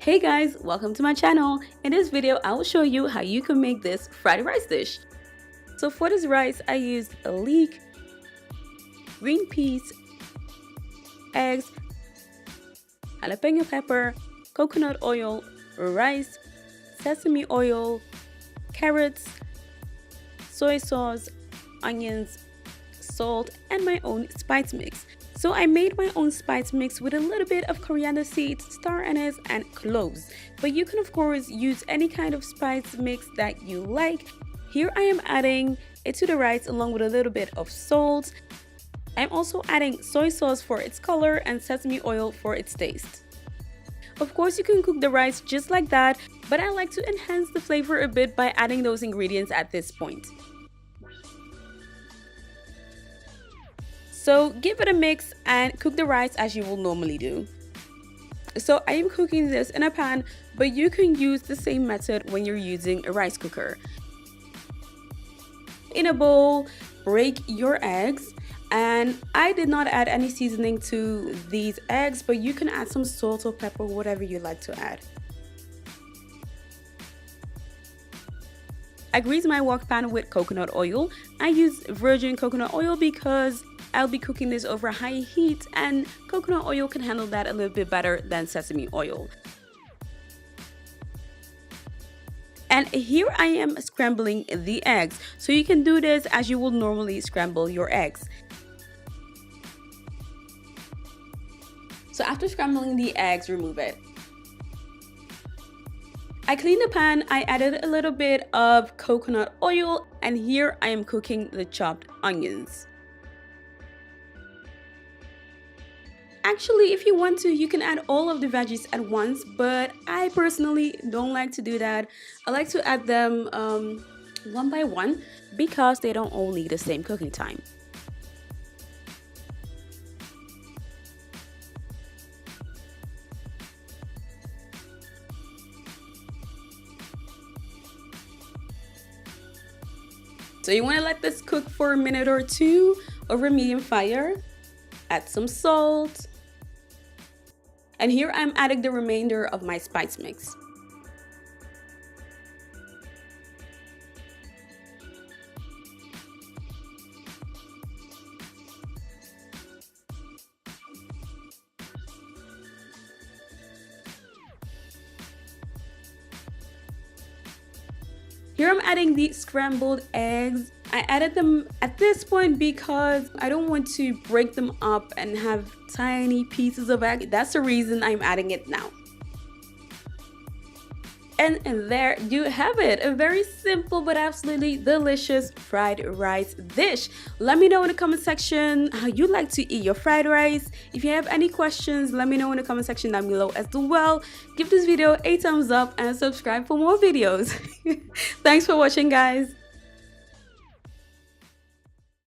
Hey guys, welcome to my channel. In this video, I will show you how you can make this fried rice dish. So for this rice, I used a leek, green peas, eggs, jalapeno pepper, coconut oil, rice, sesame oil, carrots, soy sauce, onions, salt, and my own spice mix. So I made my own spice mix with a little bit of coriander seeds, star anise, and cloves. But you can of course use any kind of spice mix that you like. Here I am adding it to the rice along with a little bit of salt. I'm also adding soy sauce for its color and sesame oil for its taste. Of course you can cook the rice just like that, but I like to enhance the flavor a bit by adding those ingredients at this point. So give it a mix and cook the rice as you will normally do. So I am cooking this in a pan, but you can use the same method when you're using a rice cooker. In a bowl, break your eggs, and I did not add any seasoning to these eggs, but you can add some salt or pepper, whatever you like to add. I grease my wok pan with coconut oil. I use virgin coconut oil because I'll be cooking this over high heat, and coconut oil can handle that a little bit better than sesame oil. And here I am scrambling the eggs. So you can do this as you would normally scramble your eggs. So after scrambling the eggs, remove it. I cleaned the pan, I added a little bit of coconut oil, and here I am cooking the chopped onions. Actually, if you want to, you can add all of the veggies at once, but I personally don't like to do that. I like to add them one by one because they don't all need the same cooking time. So you want to let this cook for a minute or two over medium fire. Add some salt. And here I'm adding the remainder of my spice mix. Here I'm adding the scrambled eggs. I added them at this point because I don't want to break them up and have tiny pieces of egg. That's the reason I'm adding it now. And there you have it, a very simple but absolutely delicious fried rice dish. Let me know in the comment section how you like to eat your fried rice. If you have any questions, let me know in the comment section down below as well. Give this video a thumbs up and subscribe for more videos. Thanks for watching, guys.